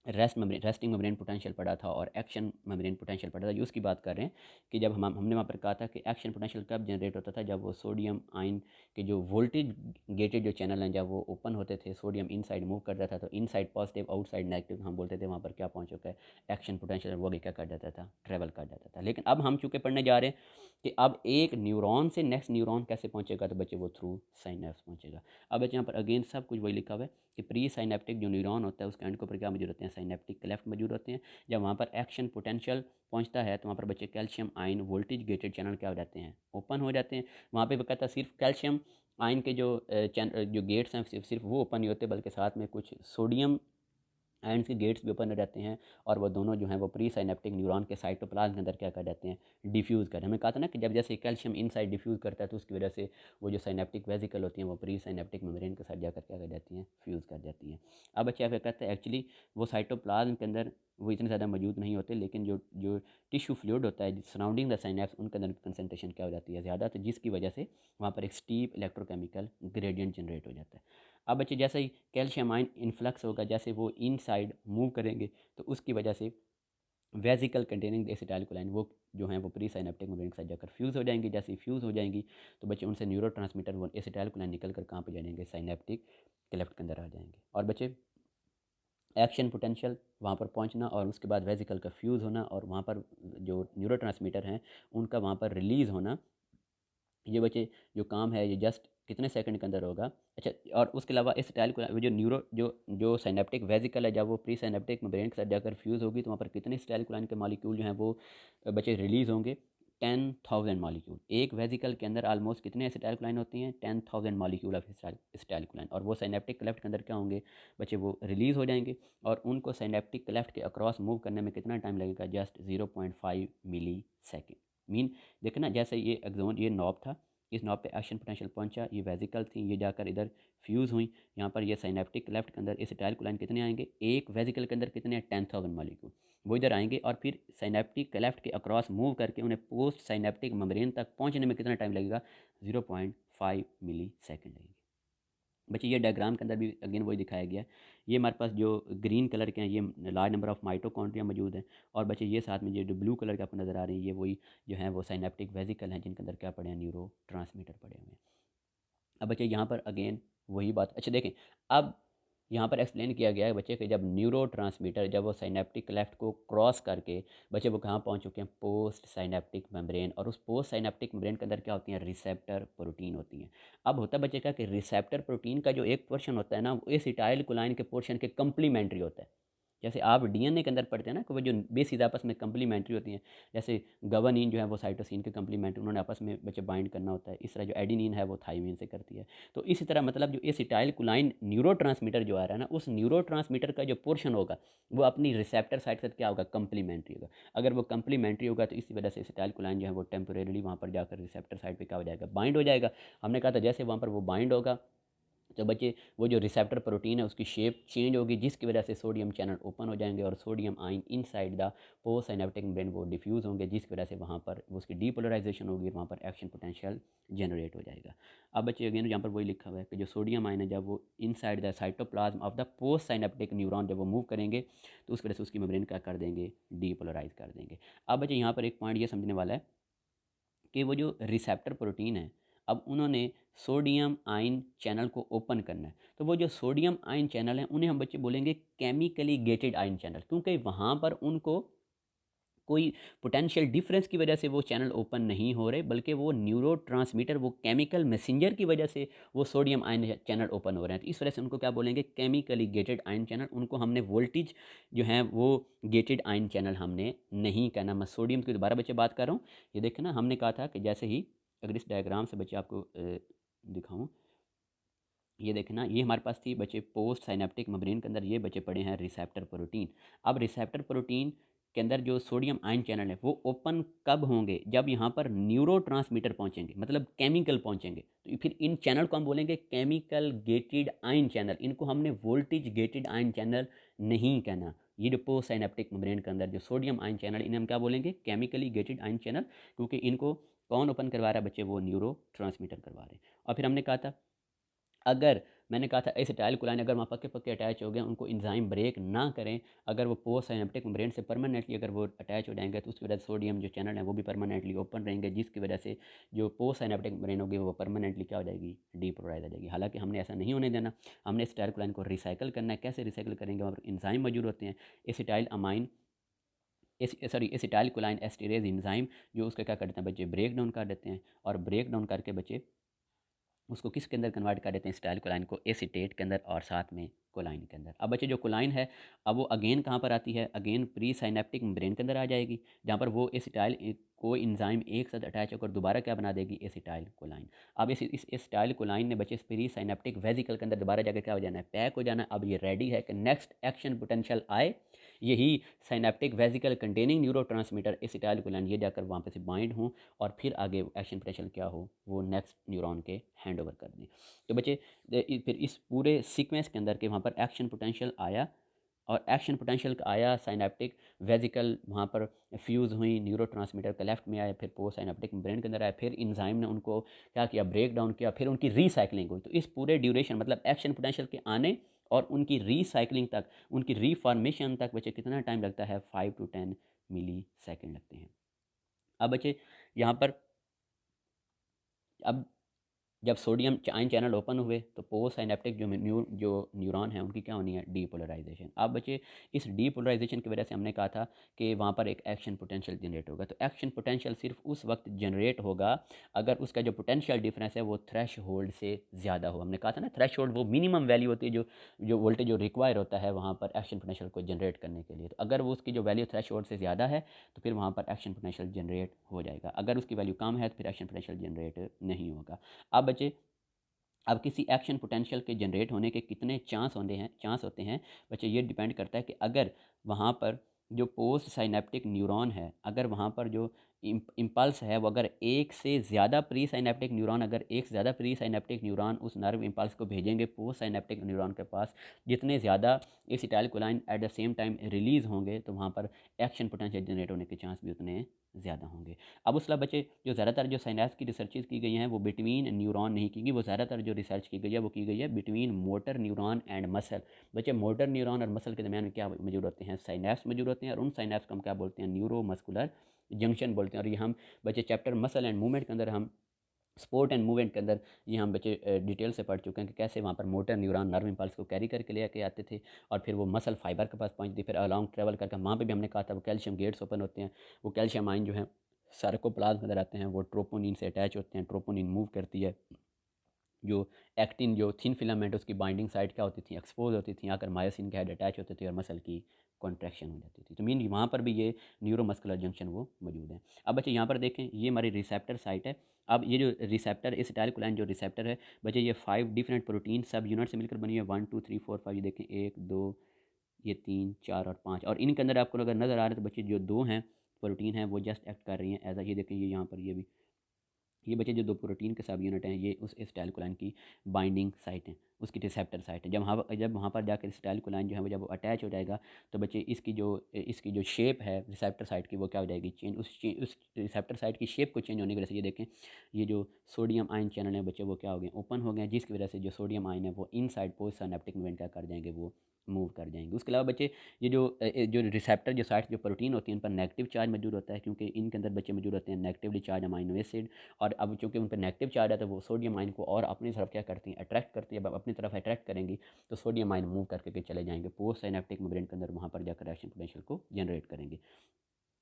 रेस्टिंग मेम्ब्रेन पोटेंशियल पढ़ा था और एक्शन मेम्ब्रेन पोटेंशियल पढ़ा था। जो उसकी बात कर रहे हैं कि जब हमने वहाँ पर कहा था कि एक्शन पोटेंशियल कब जनरेट होता था, जब वो सोडियम आयन के जो वोल्टेज गेटेड जो चैनल हैं जब वो ओपन होते थे, सोडियम इनसाइड मूव कर जाता था, तो इनसाइड पॉजिटिव आउटसाइड नेगेटिव हम बोलते थे, वहाँ पर क्या पहुँच चुका है, एक्शन पोटेंशियल वो भी क्या कर जाता था, ट्रेवल कर जाता था। लेकिन अब हम चूँकि पढ़ने जा रहे हैं कि अब एक न्यूरॉन से नेक्स्ट न्यूरॉन कैसे पहुँचेगा, तो बच्चे वो थ्रू साइनेप्स पहुँचेगा। अब बच्चे यहाँ पर अगेन सब कुछ वही लिखा हुआ है कि प्री साइनेप्टिक जो न्यूरॉन होता है उसके एंड के ऊपर क्या मौजूद होते हैं, साइनेप्टिक क्लेफ्ट मौजूद होते हैं। जब वहाँ पर एक्शन पोटेंशियल पहुँचता है तो वहाँ पर बच्चे calcium ion voltage gated channel क्या हो जाते हैं, ओपन हो जाते हैं। वहाँ पे कहता है सिर्फ कैल्शियम आयन के जो गेट्स हैं सिर्फ वो ओपन नहीं होते, बल्कि साथ में कुछ सोडियम आयन्स के गेट्स भी ओपन हो जाते हैं, और वो दोनों जो हैं वो प्री साइनेप्टिक न्यूरॉन के साइटोप्लाज्म के अंदर क्या कर जाते हैं, डिफ्यूज़ कर। हमें कहा था ना कि जब जैसे कैल्शियम इनसाइड डिफ्यूज़ करता है तो उसकी वजह से वो जो साइनेप्टिक वेजिकल होती हैं वो प्री साइनेप्टिक मेम्ब्रेन के साथ जाकर क्या कर जाती हैं, फ्यूज़ कर जाती हैं। अब बच्चे आप क्या कहते हैं, एक्चुअली वो साइटोप्लाज्म के अंदर वो इतने ज़्यादा मौजूद नहीं होते, लेकिन जो जो टिश्यू फ्लूइड होता है सराउंडिंग द साइनेप्स उनके अंदर कंसनट्रेशन क्या हो जाती है, ज़्यादा, तो जिसकी वजह से वहाँ पर एक स्टीप इलेक्ट्रोकेमिकल ग्रेडियंट जनरेट हो जाता है। अब बच्चे जैसे ही कैल्शियम आयन इन्फ्लक्स होगा, जैसे वो इनसाइड मूव करेंगे तो उसकी वजह से वेजिकल कंटेनिंग एसिटाइलकोलाइन वो जो हैं वो प्री साइनेप्टिक मेम्ब्रेन के साथ जाकर फ्यूज़ हो जाएंगी। जैसे ही फ्यूज़ हो जाएंगी तो बच्चे उनसे न्यूरो ट्रांसमीटर वो एसिटाइलकोलाइन निकल कर कहाँ पर जाएंगे, साइनेप्टिक क्लेफ्ट के अंदर आ जाएंगे। और बच्चे एक्शन पोटेंशियल वहाँ पर पहुँचना और उसके बाद वेजिकल का फ्यूज़ होना और वहाँ पर जो न्यूरो ट्रांसमीटर हैं उनका वहाँ पर रिलीज़ होना, ये बच्चे जो काम है ये जस्ट कितने सेकंड के अंदर होगा। अच्छा, और उसके अलावा इस टाइल को जो न्यूरो जो साइनेप्टिक वेजिकल है जब वो प्री साइनेप्टिक ब्रेन के साथ जाकर फ्यूज़ होगी तो वहाँ पर कितने स्टाइलकोलाइन के मॉलिक्यूल जो हैं वो बच्चे रिलीज़ होंगे, 10,000 मॉलिक्यूल। एक वेजिकल के अंदर ऑलमोस्ट कितने स्टाइलकोलाइन होती हैं, 10,000 मॉलिक्यूल ऑफ स्टाइलकोलाइन। और वो साइनेप्टिक क्लेफ्ट के अंदर क्या होंगे बच्चे, वो रिलीज़ हो जाएंगे, और उनको साइनेप्टिक क्लेफ्ट के अक्रॉस मूव करने में कितना टाइम लगेगा, जस्ट 0.5 मिली सेकेंड। मीन देखना जैसे ये एक्सोन ये नॉब था, इस नॉब पे एक्शन पोटेंशियल पहुंचा, ये वेजिकल थी, ये जाकर इधर फ्यूज़ हुई, यहाँ पर ये साइनेप्टिक क्लेफ्ट के अंदर इस एसिटाइलकोलाइन कितने आएंगे, एक वेजिकल के अंदर कितने 10,000 मॉलिक्यूल, वो इधर आएंगे और फिर साइनेप्टिक क्लेफ्ट के अक्रॉस मूव करके उन्हें पोस्ट साइनेप्टिक मेम्ब्रेन तक पहुँचने में कितना टाइम लगेगा, 0.5 मिली सेकेंड लगेंगे। बच्चे ये डायग्राम के अंदर भी अगेन वही दिखाया गया है। ये हमारे पास जो ग्रीन कलर के हैं ये लार्ज नंबर ऑफ माइटोकॉन्ड्रिया मौजूद हैं, और बच्चे ये साथ में जो ब्लू कलर के आपको नज़र आ रहे हैं ये वही जो है वो साइनेप्टिक वेसिकल हैं जिनके अंदर क्या पड़े हैं, न्यूरो ट्रांसमीटर पड़े हुए हैं। अब बच्चे यहाँ पर अगेन वही बात, अच्छा देखें, अब यहाँ पर एक्सप्लेन किया गया है बच्चे कि जब न्यूरो ट्रांसमीटर जब वो साइनेप्टिक क्लेफ्ट को क्रॉस करके बच्चे वो कहाँ पहुँच चुके हैं, पोस्ट साइनेप्टिक मेम्ब्रेन, और उस पोस्ट साइनेप्टिक मेम्ब्रेन के अंदर क्या होती हैं, रिसेप्टर प्रोटीन होती हैं। अब होता है बच्चे का कि रिसेप्टर प्रोटीन का जो एक पोर्शन होता है ना, वो एसिटाइल कोलाइन के पोर्शन के कंप्लीमेंट्री होता है। जैसे आप डीएनए के अंदर पढ़ते हैं ना कि वो जो बेसिस आपस में कंप्लीमेंट्री होती हैं, जैसे गवानीन जो है वो साइटोसिन के कंप्लीमेंट्री, उन्होंने आपस में बच्चे बाइंड करना होता है। इस तरह जो एडिनिन है वो थाइमिन से करती है। तो इसी तरह मतलब जो एसिटाइल कोलाइन न्यूरो जो आ रहा है ना, उस न्यूरो का जो पोर्शन होगा वो अपनी रिसेप्टर साइड से क्या होगा, कंप्लीमेंट्री होगा। अगर वो कंप्लीमेंट्री होगा तो इसी वजह से एसिटाइल कोलाइन जो है वो टेम्पोरेली वहाँ पर जाकर रिसेप्टर साइड पर क्या हो जाएगा, बाइंड हो जाएगा। हमने कहा था जैसे वहाँ पर वो बाइंड होगा तो बच्चे वो जो रिसेप्टर प्रोटीन है उसकी शेप चेंज होगी, जिसकी वजह से सोडियम चैनल ओपन हो जाएंगे और सोडियम आइन inside the post synaptic membrane वो डिफ्यूज़ होंगे, जिसकी वजह से वहाँ पर वो उसकी डीपोलराइजेशन होगी, वहाँ पर एक्शन पोटेंशियल जनरेट हो जाएगा। अब बच्चे अगेन यहाँ पर वही लिखा हुआ है कि जो सोडियम आइन है जब वो inside the cytoplasm of the post synaptic neuron जब वो मूव करेंगे तो उस वजह से उसकी मेम्ब्रेन क्या कर देंगे, डीपोलराइज कर देंगे। अब बच्चे यहाँ पर एक पॉइंट ये समझने वाला है कि वो जो रिसेप्टर प्रोटीन है, अब उन्होंने सोडियम आयन चैनल को ओपन करना है, तो वो जो सोडियम आयन चैनल है उन्हें हम बच्चे बोलेंगे केमिकली गेटेड आयन चैनल, क्योंकि वहाँ पर उनको कोई पोटेंशियल डिफरेंस की वजह से वो चैनल ओपन नहीं हो रहे, बल्कि वो न्यूरो वो केमिकल मैसेंजर की वजह से वो सोडियम आयन चैनल ओपन हो रहे हैं। तो इस वजह से उनको क्या बोलेंगे, केमिकली गेटेड आयन चैनल। उनको हमने वोल्टेज जो है वो गेटेड आयन चैनल हमने नहीं कहना। मैं सोडियम की दोबारा बच्चे बात कर रहा हूँ। ये देखें ना, हमने कहा था कि जैसे ही अगर इस डायग्राम से बच्चे आपको दिखाऊँ, ये देखना, ये हमारे पास थी बच्चे पोस्ट साइनेप्टिक मेम्ब्रेन के अंदर ये बच्चे पड़े हैं रिसेप्टर प्रोटीन। अब रिसेप्टर प्रोटीन के अंदर जो सोडियम आयन चैनल है वो ओपन कब होंगे, जब यहाँ पर न्यूरो पहुँचेंगे, मतलब केमिकल पहुँचेंगे। तो फिर इन चैनल को हम बोलेंगे केमिकल गेटेड आयन चैनल। इनको हमने वोल्टेज गेटेड आयन चैनल नहीं कहना। ये जो पोस्ट साइनेप्टिक मेम्ब्रेन के अंदर जो सोडियम आयन चैनल, इन्हें हम क्या बोलेंगे, केमिकली गेटेड आयन चैनल, क्योंकि इनको कौन ओपन करवा रहा है बच्चे, वो न्यूरो करवा रहे हैं। और फिर हमने कहा था अगर, मैंने कहा था एसिटाइल कोलाइन अगर वहाँ पक्के पक्के अटैच हो गए, उनको इंजाइम ब्रेक ना करें, अगर वो पोस्ट साइनेप्टिक मेम्ब्रेन से परमानेंटली अगर वो अटैच हो जाएंगे तो उसकी वजह से सोडियम जो चैनल है वो भी परमानेंटली ओपन रहेंगे, जिसकी वजह से जो पोस्ट साइनेप्टिक मेम्ब्रेन होगी वो परमानेंटली क्या हो जाएगी, डीपोलराइज हो जाएगी। हालांकि हमने ऐसा नहीं होने देना, हमने एसिटाइल कोलाइन को रिसाइकल करना है। कैसे रिसाइकल करेंगे, वहाँ पर इंजाइम मौजूद होते हैं, acetyl amine acetylcholinesterase enzyme, जो उसका क्या करते हैं बच्चे, ब्रेक डाउन कर देते हैं, और ब्रेक डाउन करके बच्चे उसको किसके अंदर कन्वर्ट कर देते हैं, स्टाइल कोलाइन को एसीटेट के अंदर और साथ में कोलाइन के अंदर। अब बच्चे जो कोलाइन है अब वो अगेन कहाँ पर आती है, अगेन प्री साइनेप्टिक मेम्ब्रेन के अंदर आ जाएगी, जहाँ पर वो एसिटाइल को इंजाइम एक साथ अटैच होकर दोबारा क्या बना देगी, एसिटाइल कोलाइन। अब इस एसिटाइल कोलाइन ने बच्चे प्री साइनेप्टिक वेसिकल के अंदर दोबारा जाकर क्या हो जाना है, पैक हो जाना है। अब ये रेडी है कि नेक्स्ट एक्शन पोटेंशियल आए, यही synaptic vesicle containing neuro acetyl कोलाइन ये जाकर वहाँ पे से बाइंड हों और फिर आगे एक्शन पोटेंशियल क्या हो वो नेक्स्ट न्यूरॉन के हैंड ओवर कर दें। तो बच्चे फिर इस पूरे सीक्वेंस के अंदर के वहाँ पर एक्शन पोटेंशियल आया, और एक्शन पोटेंशियल आया, साइनेप्टिक वेसिकल वहाँ पर फ्यूज़ हुई, न्यूरो के लेफ्ट में आया, फिर पोस्ट साइनेप्टिक ब्रेन के अंदर आया, फिर इंजाइम ने उनको क्या किया, ब्रेक डाउन किया, फिर उनकी रीसाइकलिंग हुई। तो इस पूरे ड्यूरेशन मतलब एक्शन पोटेंशियल के आने और उनकी रीसाइकलिंग तक, उनकी रीफॉर्मेशन तक बच्चे कितना टाइम लगता है, 5 to 10 मिली सेकेंड लगते हैं। अब बच्चे यहाँ पर अब जब सोडियम आयन चैनल ओपन हुए तो पोस्ट साइनेप्टिक जो न्यूरॉन है उनकी क्या होनी है, डीपोलराइजेशन। अब बच्चे इस डीपोलराइजेशन की वजह से हमने कहा था कि वहाँ पर एक एक्शन पोटेंशियल जनरेट होगा। तो एक्शन पोटेंशियल सिर्फ उस वक्त जनरेट होगा अगर उसका जो पोटेंशियल डिफरेंस है वो थ्रेश होल्ड से ज़्यादा हो। हमने कहा था ना, थ्रेश होल्ड वो मिनिमम वैल्यू होती है जो जो वोल्टेज जो रिक्वायर होता है वहाँ पर एक्शन पोटेंशियल को जनरेट करने के लिए। तो अगर वो उसकी जो वैल्यू थ्रेश होल्ड से ज़्यादा है तो फिर वहाँ पर एक्शन पोटेंशियल जनरेट हो जाएगा, अगर उसकी वैल्यू कम है तो फिर एक्शन पोटेंशियल जनरेट नहीं होगा। अब बच्चे अब किसी एक्शन पोटेंशियल के जनरेट होने के कितने चांस होते हैं बच्चे, ये डिपेंड करता है कि अगर वहाँ पर जो पोस्ट साइनेप्टिक न्यूरॉन है, अगर वहाँ पर जो इम्पल्स है वो अगर एक से ज़्यादा प्री साइनेप्टिक न्यूरॉन, अगर एक से ज़्यादा प्री साइनेप्टिक न्यूरॉन उस नर्व इम्पल्स को भेजेंगे पोस्ट साइनेप्टिक न्यूरॉन के पास, जितने ज़्यादा acetylcholine at the same time release होंगे तो वहाँ पर एक्शन पोटेंशियल जनरेट होने के चांस भी उतने ज़्यादा होंगे। अब उसके बाद बच्चे जो ज़्यादातर जो साइनेप्स की रिसर्चेज की गई हैं वो बिटवीन न्यूरॉन नहीं की गई, वो ज़्यादातर जो रिसर्च की गई है वो की गई है between motor neuron and muscle. बच्चे मोटर न्यूरॉन और मसल के दरमियान में क्या मौजूद होते हैं, साइनेप्स मौजूद होते हैं, और उन साइनेप्स को हम क्या बोलते हैं, न्यूरो मस्कुलर जंक्शन बोलते हैं। और ये हम बच्चे चैप्टर मसल एंड मूवमेंट के अंदर, हम स्पोर्ट एंड मूवमेंट के अंदर ये हम बच्चे डिटेल से पढ़ चुके हैं कि कैसे वहाँ पर मोटर न्यूरॉन नर्व इम्पल्स को कैरी करके ले आके आते थे और फिर वो मसल फाइबर के पास पहुँचती, फिर अलॉन्ग ट्रेवल करके वहाँ पे भी हमने कहा था वो कैल्शियम गेट्स ओपन होते हैं, वो कैल्शियम आयन जो है सार्कोप्लाज्म के अंदर आते हैं, वो ट्रोपोनिन से अटैच होते हैं, ट्रोपोनिन मूव करती है, जो एक्टिन जो थिन फिलामेंट उसकी बाइंडिंग साइड क्या होती थी, एक्सपोज होती थी, आकर मायोसिन के हेड अटैच होते थे और मसल की कॉन्ट्रैक्शन हो जाती थी। तो मीन वहाँ पर भी ये न्यूरोमस्कुलर जंक्शन वो मौजूद है। अब बच्चे यहाँ पर देखें ये हमारी रिसेप्टर साइट है। अब ये जो रिसेप्टर एसिटाइलकोलाइन जो रिसेप्टर है बच्चे, ये 5 डिफरेंट प्रोटीन सब यूनिट से मिलकर बनी है, 1 2 3 4 5, ये देखें 1 2 ये 3 4 और 5, और इनके अंदर आपको अगर नज़र आ रहे हैं तो बच्चे जो 2 हैं प्रोटीन हैं वो जस्ट एक्ट कर रही हैं एज ये देखें, ये यहाँ पर ये भी, ये बच्चे जो 2 प्रोटीन के सब यूनिट हैं ये उस एसिटाइलकोलाइन की बाइंडिंग साइट हैं, उसकी रिसेप्टर साइट है। जब वहाँ पर जाकर एसिटाइलकोलाइन जो है वो जब वो अटैच हो जाएगा तो बच्चे इसकी जो शेप है रिसेप्टर साइट की वो क्या हो जाएगी, चेंज। उस रिसेप्टर साइट की शेप को चेंज होने की वजह से ये देखें ये जो सोडियम आयन चैनल है बच्चे वो क्या हो गए, ओपन हो गए, जिसकी वजह से जो सोडियम आयन है वो इन साइड पोस्ट सिनेप्टिक मूवमेंट क्या कर जाएंगे, वो मूव कर जाएंगे। उसके अलावा बच्चे ये जो रिसेप्टर जो साइट जो प्रोटीन होती है उन पर नेगेटिव चार्ज मौजूद होता है, क्योंकि इनके अंदर बच्चे मौजूद होते हैं नेगेटिवली चार्ज अमाइनो एसिड, और अब चूंकि उन पर नेगेटिव चार्ज है तो वो सोडियम आयन को और अपनी तरफ क्या करती हैं, अट्रैक्ट करती है। अब अपनी तरफ अट्रैक्ट करेंगी तो सोडियम आयन मूव करके के चले जाएंगे पोस्ट साइनेप्टिक मेम्ब्रेन के अंदर, वहाँ पर जाकर एक्शन पोटेंशियल को जनरेट करेंगे।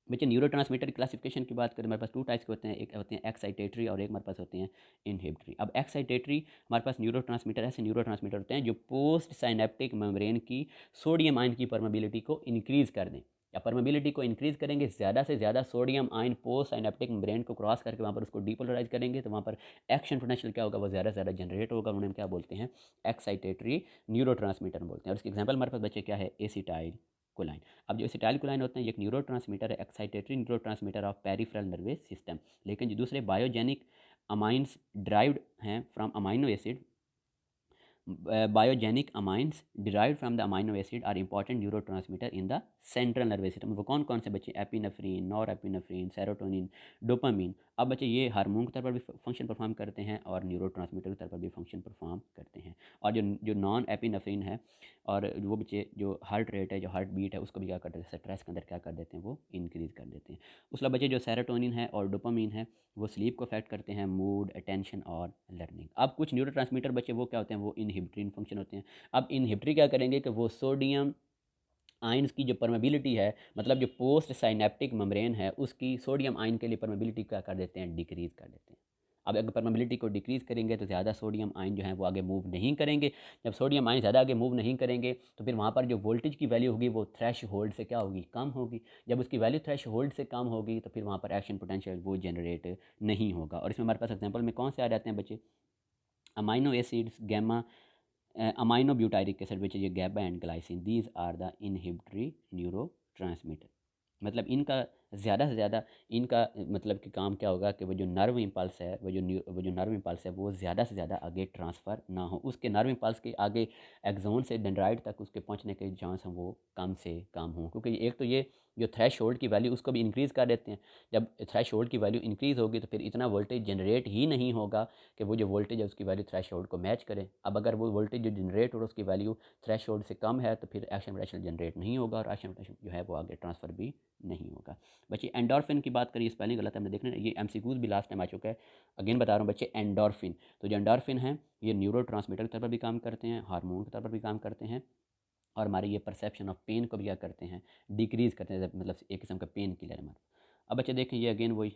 बच्चे न्यूरो ट्रांसमीटर क्लासिफिकेशन की बात करें, हमारे पास 2 टाइप्स के होते हैं, एक होते हैं एक्साइटेटरी और एक हमारे पास होते हैं इनहिबिटरी। अब एक्साइटेटरी हमारे पास न्यूरो ट्रांसमीटर, ऐसे न्यूरो ट्रांसमीटर होते हैं जो पोस्ट साइनेप्टिक मेम्ब्रेन की सोडियम आयन की परमेबिलिटी को इंक्रीज़ कर दें, या परमेबिलिटी को इंक्रीज़ करेंगे, ज़्यादा से ज़्यादा sodium ion post synaptic membrane को क्रॉस करके वहाँ पर उसको डीपोलराइज करेंगे तो वहाँ पर एक्शन पोटेंशियल क्या होगा, वो ज़्यादा से ज़्यादा जनरेट होगा, उन्हें हम क्या बोलते हैं, एक्साइटेटरी न्यूरो ट्रांसमीटर बोलते हैं। और इसकी एग्जाम्पल हमारे पास बच्चे क्या है, एसिटाइल कोलाइन। अब जो एसिटाइलकोलाइन होते हैं ये एक न्यूरो ट्रांसमीटर है, excitatory neurotransmitter of peripheral nervous system. लेकिन जो दूसरे बायोजेनिक अमाइंस ड्राइव्ड हैं from amino acid, biogenic amines derived from the amino acid are important neurotransmitter in the central nervous system. वो कौन कौन से बच्चे, epinephrine, norepinephrine, serotonin, dopamine. अब बच्चे ये हार्मोन के तौर पर भी फंक्शन परफॉर्म करते हैं और न्यूरो ट्रांसमीटर के तौर पर भी फंक्शन परफॉर्म करते हैं। और जो नॉन एपिनेफ्रीन है और वो बच्चे जो हार्ट रेट है, जो हार्ट बीट है, उसको भी क्या कर देते हैं, स्ट्रेस के अंदर क्या कर देते हैं, वो इंक्रीज़ कर देते हैं। उसके बच्चे जो सेरोटोनिन है और डोपामीन है वो स्लीप को अफेक्ट करते हैं, मूड, अटेंशन और लर्निंग। अब कुछ न्यूरो ट्रांसमीटर बच्चे वो क्या होते हैं, वो इनहिबिटरी फंक्शन होते हैं। अब इनहिबिटरी क्या करेंगे कि वो सोडियम आयन्स की जो परमेबिलिटी है, मतलब जो पोस्ट साइनेप्टिक मेम्ब्रेन है उसकी सोडियम आयन के लिए परमेबिलिटी क्या कर देते हैं, डिक्रीज़ कर देते हैं। अब अगर परमेबिलिटी को डिक्रीज़ करेंगे तो ज़्यादा सोडियम आयन जो है वो आगे मूव नहीं करेंगे। जब सोडियम आयन ज़्यादा आगे मूव नहीं करेंगे तो फिर वहाँ पर जो वोल्टेज की वैल्यू होगी वो थ्रेश होल्ड से क्या होगी, कम होगी। जब उसकी वैल्यू थ्रेश होल्ड से कम होगी तो फिर वहाँ पर एक्शन पोटेंशियल वो जनरेट नहीं होगा। और इसमें हमारे पास एग्जाम्पल में कौन से आ जाते हैं बच्चे, amino acids, gamma aminobutyric acid which is GABA and glycine, these are the inhibitory neurotransmitter. मतलब इनका ज़्यादा से ज़्यादा इनका मतलब कि काम क्या होगा कि वो जो नर्व इम्पल्स है, वो जो नर्व इम्पल्स है वो ज़्यादा से ज़्यादा आगे ट्रांसफ़र ना हो, उसके नर्व इम्पल्स के आगे एक्सोन से डेंड्राइट तक उसके पहुंचने के चांस हैं वो कम से कम हों। क्योंकि एक तो ये जो थ्रेश होल्ड की वैल्यू उसको भी इंक्रीज़ कर देते हैं। जब थ्रेश होल्ड की वैल्यू इंक्रीज़ होगी तो फिर इतना वोल्टेज जनरेट ही नहीं होगा कि वो जो वोल्टेज है उसकी वैल्यू थ्रेश होल्ड को मैच करे। अब अगर वो वोल्टेज जो जनरेट हो रहा है उसकी वैल्यू थ्रेश होल्ड से कम है तो फिर एक्शन पोटेंशियल जनरेट नहीं होगा और एक्शन पोटेंशियल जो है वो आगे ट्रांसफ़र भी नहीं होगा। बच्चे एंडोर्फिन की बात करिए, स्पेलिंग गलत है हमने देखना, ये एमसीक्यूज भी लास्ट टाइम आ चुका है, अगेन बता रहा हूँ बच्चे, एंडोर्फिन। तो जो एंडोर्फिन है ये न्यूरो ट्रांसमीटर के तौर पर भी काम करते हैं, हार्मोन के तौर पर भी काम करते हैं, और हमारी ये परसेप्शन ऑफ पेन को भी क्या करते हैं, डिक्रीज़ करते हैं, मतलब एक किस्म का पेन किलर हमारा। अब बच्चे देखें ये अगेन वही,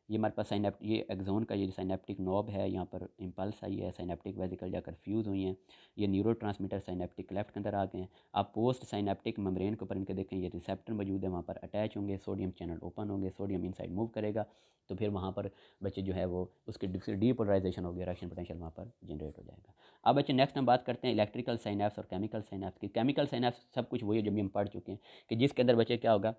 ये हमारे पास ये एक्सोन का ये साइनेप्टिक नॉब है, यहाँ पर इम्पल्स आई है, साइनेप्टिक वेसिकल जाकर फ्यूज़ हुई हैं, ये न्यूरो ट्रांसमीटर साइनेप्टिक लेफ्ट के अंदर आ गए हैं। आप पोस्ट साइनेप्टिक मेम्ब्रेन के ऊपर इनके देखें ये रिसेप्टर मौजूद है, वहाँ पर अटैच होंगे, सोडियम चैनल ओपन होंगे, सोडियम इनसाइड मूव करेगा तो फिर वहाँ पर बच्चे जो है वो उसकी डीपोलराइजेशन होगी, रिएक्शन पोटेंशियल वहाँ पर जनरेट हो जाएगा। अब बच्चे नेक्स्ट हम बात करते हैं इलेक्ट्रिकल साइनेप्स और केमिकल साइनेप्स की। केमिकल साइनेप्स सब कुछ वही है जो भी हम पढ़ चुके हैं कि जिसके अंदर बच्चे क्या होगा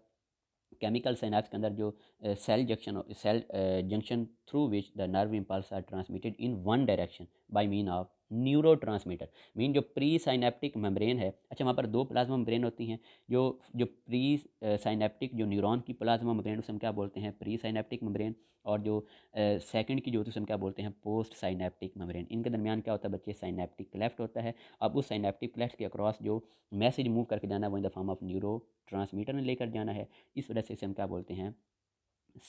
केमिकल साइनेप्स के अंदर जो cell junction through which the nerve impulse are transmitted in one direction by mean of neurotransmitter. Mean जो प्री साइनेप्टिक मेम्ब्रेन है, अच्छा वहाँ पर दो प्लाज्मा मेम्ब्रेन होती हैं। जो जो प्री साइनेप्टिक जो न्यूरॉन की प्लाज्मा मेम्ब्रेन उसे हम क्या बोलते हैं, प्री साइनेप्टिक मेम्ब्रेन। और जो सेकंड की जो होती है उसे हम क्या बोलते हैं, पोस्ट साइनेप्टिक मेम्ब्रेन। इनके दरमियान क्या होता है बच्चे, साइनेप्टिक क्लेफ्ट होता है। अब उस साइनेप्टिक क्लेफ्ट के अक्रॉस जो मैसेज मूव करके जाना है वो in the form of neuro transmitter में लेकर जाना है। इस वजह से इसे हम क्या बोलते हैं,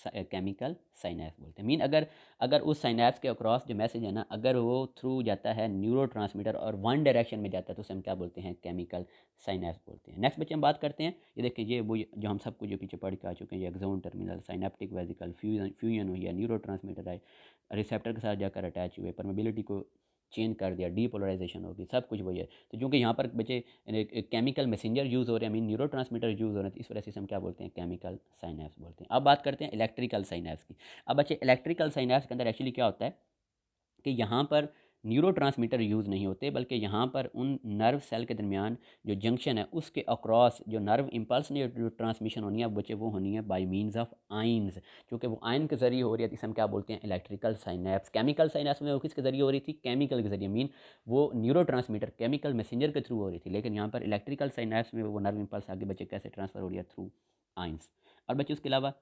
केमिकल साइनेप्स बोलते हैं। मीन अगर अगर उस साइनेप्स के अक्रॉस जो मैसेज है ना, अगर वो थ्रू जाता है न्यूरो ट्रांसमीटर और वन डायरेक्शन में जाता है तो उसे हम क्या बोलते हैं, केमिकल साइनेप्स बोलते हैं। नेक्स्ट बच्चे हम बात करते हैं, ये देखिए ये वो जो हम सबको जो पीछे पढ़ के आ चुके हैं, ये axon terminal synaptic vesicle fusion हुई है, न्यूरो ट्रांसमीटर है, रिसेप्टर के साथ जाकर अटैच हुए, परमेबिलिटी को चेंज कर दिया, डीपोलराइजेशन होगी, सब कुछ वही है। तो चूँकि यहाँ पर बच्चे केमिकल मैसेंजर यूज़ हो रहे हैं, मीन न्यूरो ट्रांसमीटर यूज़ हो रहे हैं, तो इस वजह से हम क्या बोलते हैं, केमिकल साइनेप्स बोलते हैं। अब बात करते हैं इलेक्ट्रिकल साइनेप्स की। अब बच्चे इलेक्ट्रिकल साइनेप्स के अंदर एक्चुअली क्या होता है कि यहाँ पर न्यूरो ट्रांसमीटर यूज़ नहीं होते, बल्कि यहाँ पर उन नर्व सेल के दरमियान जो जंक्शन है उसके अक्रॉस जो नर्व इम्पल्स ने जो ट्रांसमिशन होनी है बच्चे, वो होनी है बाय मीन्स ऑफ आइन्स। क्योंकि वो आयन के जरिए हो रही है, इसे हम क्या बोलते हैं, इलेक्ट्रिकल साइनेप्स। केमिकल साइनेप्स में वो किसके जरिए हो रही थी, केमिकल के जरिए, मीन वो न्यूरो ट्रांसमीटर केमिकल मैसेंजर के थ्रू हो रही थी। लेकिन यहाँ पर इलेक्ट्रिकल साइनेप्स में वो नर्व इम्पल्स आगे बच्चे कैसे ट्रांसफर हो रही है, थ्रू आइन्स। और बच्चे उसके अलावा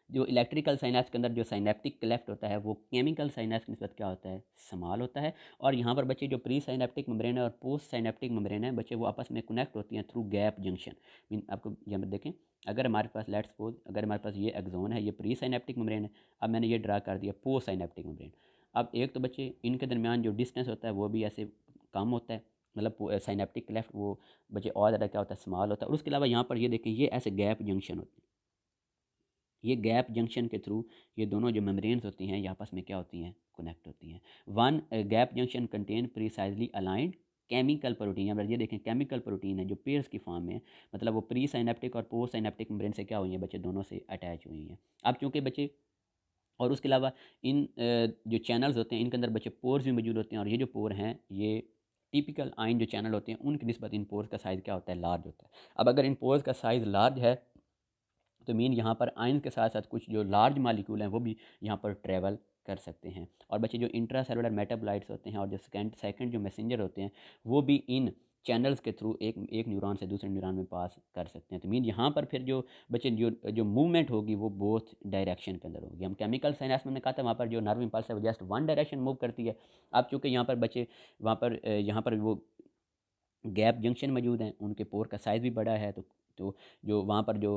जो इलेक्ट्रिकल साइनेप्स के अंदर जो साइनेप्टिक क्लेफ्ट होता है वो केमिकल साइनेप्स की निस्बत क्या होता है, स्मॉल होता है। और यहाँ पर बच्चे जो प्री साइनेप्टिक मेम्ब्रेन है और पोस्ट साइनेप्टिक मेम्ब्रेन है बच्चे, वो आपस में कनेक्ट होती हैं थ्रू गैप जंक्शन। मीन आपको यहाँ पर देखें, अगर हमारे पास लेट्स सपोज अगर हमारे पास ये एक्सोन है, ये प्री साइनेप्टिक मेम्ब्रेन है, अब मैंने ये ड्रा कर दिया पोस्ट साइनेप्टिक मेम्ब्रेन। अब एक तो बच्चे इनके दरमियान जो डिस्टेंस होता है वो भी ऐसे कम होता है, मतलब साइनेप्टिक क्लेफ्ट वो बच्चे और ज़्यादा क्या होता है, स्मॉल होता है। और उसके अलावा यहाँ पर ये देखें, ये ऐसे गैप जंक्शन होते हैं। ये गैप जंक्शन के थ्रू ये दोनों जो मेम्ब्रेन्स होती हैं ये आपस में क्या होती हैं, कनेक्ट होती हैं। One gap junction contain precisely aligned chemical protein. यहाँ पर ये देखें केमिकल प्रोटीन है जो पेयर्स की फॉर्म में है, मतलब वो प्री साइनेप्टिक और पोस्ट साइनेप्टिक मेम्ब्रेन से क्या हुई हैं बच्चे, दोनों से अटैच हुई हैं। अब चूँकि बच्चे और उसके अलावा इन जो चैनल्स होते हैं इनके अंदर बच्चे पोर्स भी मौजूद होते हैं, और ये जो पोर हैं ये टिपिकल आइन जो चैनल होते हैं उनकी निस्बत इन पोर्स का साइज़ क्या होता है, लार्ज होता है। अब अगर इन पोर्स का साइज़ लार्ज है तो मीन यहाँ पर आयन के साथ साथ कुछ जो लार्ज मालिक्यूल हैं वो भी यहाँ पर ट्रैवल कर सकते हैं। और बच्चे जो इंट्रा सेलुलर मेटाबोलाइट्स होते हैं और जो सेकंड जो मैसेंजर होते हैं वो भी इन चैनल्स के थ्रू एक एक न्यूरॉन से दूसरे न्यूरॉन में पास कर सकते हैं। तो मीन यहाँ पर फिर जो बच्चे जो जो मूवमेंट होगी वो बोथ डायरेक्शन के अंदर होगी। हम केमिकल साइनेप्स में कहा था वहाँ पर जो नर्व इम्पल्स है वो जस्ट वन डायरेक्शन मूव करती है। अब चूँकि यहाँ पर बच्चे वहाँ पर यहाँ पर वो गैप जंक्शन मौजूद हैं, उनके पोर का साइज़ भी बड़ा है, तो जो वहाँ पर जो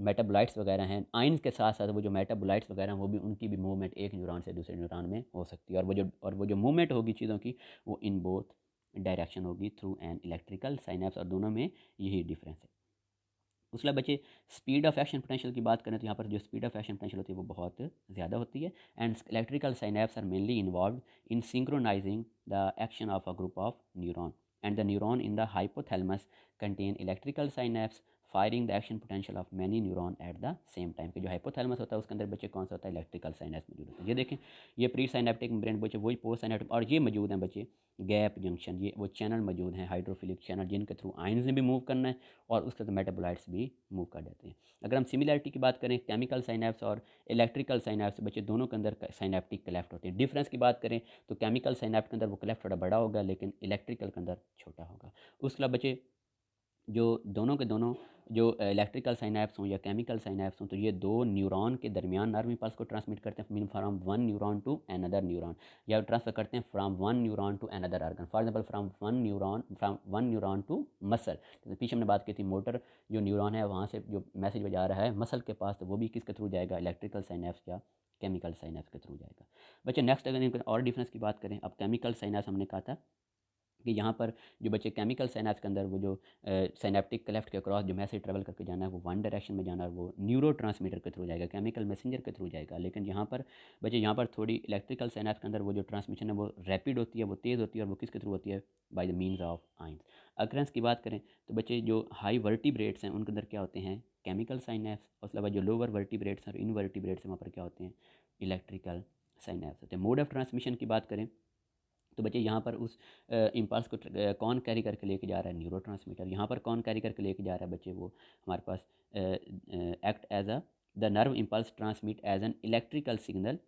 मेटाबोलाइट्स वगैरह हैं आइंस के साथ साथ वो जो मेटाबोलाइट्स वगैरह हैं वो भी उनकी भी मूवमेंट एक न्यूरॉन से दूसरे न्यूरॉन में हो सकती है। और वो जो मूवमेंट होगी चीज़ों की वो इन बोथ डायरेक्शन होगी थ्रू एन इलेक्ट्रिकल साइनेप्स, और दोनों में यही डिफरेंस है। उसके बच्चे स्पीड ऑफ एक्शन पोटेंशियल की बात करें तो यहाँ पर जो स्पीड ऑफ एक्शन पोटेंशियल होती है वो बहुत ज़्यादा होती है। And electrical synapse are mainly involve in synchronising the action of a group of neuron, and the neuron in the hypothalamus contain electrical synapse firing the action potential of many neuron at the same time। कि जो hypothalamus होता है उसके अंदर बच्चे कौन सा होता है, इलेक्ट्रिकल साइनेप्स मौजूद होता है। ये देखें ये प्री साइनेप्टिक ब्रेन बच्चे वही पोस्ट साइनेप्टिक, और ये मौजूद हैं बच्चे गैप जंक्शन, ये वो चैनल मौजूद हैं हाइड्रोफिलिक चैनल जिनके थ्रू आइंस ने भी मूव करना है और उसके साथ मेटाबोलाइट्स भी मूव कर जाते हैं। अगर हम सिमिलरिटी की बात करें केमिकल साइनेप्स और इलेक्ट्रिकल साइनेप्स बच्चे दोनों के अंदर साइनेप्टिक क्लेफ्ट होते हैं। डिफरेंस की बात करें तो केमिकल साइनेप्स के अंदर वो क्लेफ्ट थोड़ा बड़ा होगा लेकिन इलेक्ट्रिकल के अंदर छोटा होगा। उसके अलावा बच्चे जो दोनों के दोनों जो इलेक्ट्रिकल साइनेप्स हों या केमिकल साइनेप्स हों तो ये दो न्यूरॉन के दरमियान नर्व इम्पल्स को ट्रांसमिट करते हैं, mean from one neuron to another neuron, या ट्रांसफर करते हैं from one neuron to another organ. For example from one neuron to muscle. तो पीछे हमने बात की थी मोटर जो न्यूरॉन है वहाँ से जो मैसेज जा रहा है मसल के पास, तो वो भी किसके थ्रू जाएगा, इलेक्ट्रिकल साइनेप्स या केमिकल साइनेप्स के थ्रू जाएगा। बच्चे नेक्स्ट अगर और डिफरेंस की बात करें, अब केमिकल साइनेप्स हमने कहा था कि यहाँ पर जो बच्चे केमिकल साइनेप्स के अंदर वो जो साइनेप्टिक क्लेफ्ट के क्रॉस जो मैसेज ट्रेवल करके जाना है वो वन डायरेक्शन में जाना है, वो न्यूरो ट्रांसमीटर के थ्रू जाएगा, केमिकल मैसेंजर के थ्रू जाएगा। लेकिन यहाँ पर बच्चे यहाँ पर थोड़ी इलेक्ट्रिकल साइनेप्स के अंदर वो जो ट्रांसमिशन है वो रैपिड होती है, वो तेज़ होती है, और वो किसके थ्रू होती है, by the means of ions. अक्रेंस की बात करें तो बच्चे जो हाई वर्टिब्रेट्स हैं उनके अंदर क्या होते हैं, केमिकल साइनेप्स। उसके अलावा जो लोअर वर्टिब्रेट्स हैं और इनवर्टिब्रेट्स हैं वहाँ पर क्या होते हैं, इलेक्ट्रिकल साइनेप्स होते हैं। मोड ऑफ ट्रांसमिशन की बात करें तो बच्चे यहाँ पर उस इम्पल्स को कौन कैरी करके लेके जा रहा है, न्यूरोट्रांसमीटर। यहाँ पर कौन कैरी करके लेके जा रहा है बच्चे, वो हमारे पास act as a the nerve impulse transmit as an electrical signal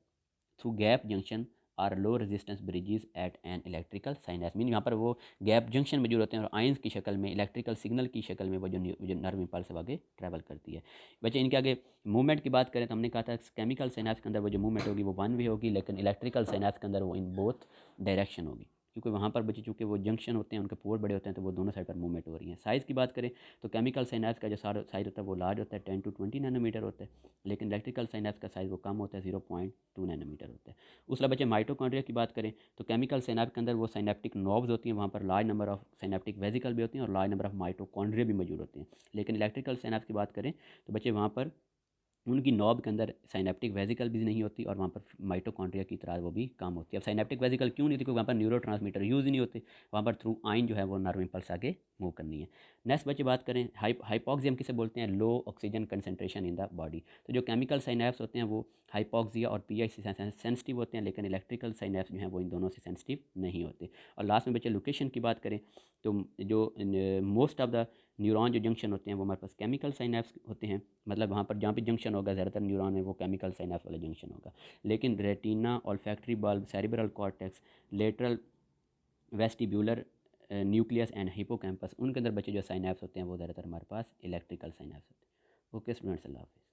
through gap junction और low resistance bridges at an electrical synapse. Mean यहाँ पर वो गैप जंक्शन मौजूद होते हैं और आयंस की शक्ल में, इलेक्ट्रिकल सिग्नल की शक्ल में वो जो नर्व इम्पल्स आगे ट्रैवल करती है। बच्चे इनके आगे मूवमेंट की बात करें तो हमने कहा था केमिकल साइनेप्स के अंदर वो जो मूवमेंट होगी वो वन वे होगी, लेकिन इलेक्ट्रिकल साइनेप्स के अंदर वो इन बोथ डायरेक्शन होगी, क्योंकि वहाँ पर बच्चे चूँकि वो जंक्शन होते हैं, उनके पोर बड़े होते हैं, तो वो दोनों साइड पर मूवमेंट हो रही है। साइज़ की बात करें तो केमिकल साइनेप्स का जो साइज़ होता है वो लार्ज होता है, 10 to 20 नैनोमीटर होता है, लेकिन इलेक्ट्रिकल साइनेप्स का साइज़ वो कम होता है, 0.2 नैनोमीटर होता है। उसके बच्चे माइटोकॉन्ड्रिया की बात करें तो केमिकल साइनेप्स के अंदर वो साइनेप्टिक नोब्स होती हैं, वहाँ पर large number of synaptic vesicle भी होती हैं और लार्ज नंबर ऑफ माइटोकॉन्ड्रिया भी मौजूद होते हैं। लेकिन इलेक्ट्रिकल साइनेप्स की बात करें तो बच्चे वहाँ पर उनकी नॉब के अंदर साइनेप्टिक वेजिकल भी नहीं होती और वहाँ पर माइटोकॉन्ड्रिया की तरह वो भी कम होती है। अब साइनेप्टिक वेजिकल क्यों नहीं होती, क्योंकि वहाँ पर न्यूरोट्रांसमीटर यूज़ ही नहीं होते, वहाँ पर थ्रू आइन जो है वो नर्व इम्पल्स आगे मूव करनी है। नेक्स्ट बच्चे बात करें हाइपॉक्सिया किसे बोलते हैं, low oxygen concentration in the body. तो जो केमिकल साइनेप्स होते हैं वो हाइपॉक्सिया और पीएच से सेंसिटिव होते हैं, लेकिन इलेक्ट्रिकल साइनेप्स जो हैं वो इन दोनों से सेंसिटिव नहीं होते। और लास्ट में बच्चे लोकेशन की बात करें तो जो मोस्ट ऑफ द न्यूरॉन जो जंक्शन होते हैं वो हमारे पास केमिकल साइनेप्स होते हैं, मतलब वहाँ पर जहाँ पे जंक्शन होगा ज़्यादातर न्यूरॉन में वो केमिकल साइनेप्स वाला जंक्शन होगा। लेकिन retina, olfactory bulb, cerebral cortex, lateral vestibular nucleus and hippocampus, उनके अंदर बच्चे जो साइनेप्स होते हैं वो ज़्यादातर हमारे पास इलेक्ट्रिकल साइनेप्स होते हैं। ओके स्टूडेंट्स, अल्लाह हाफ़िज़।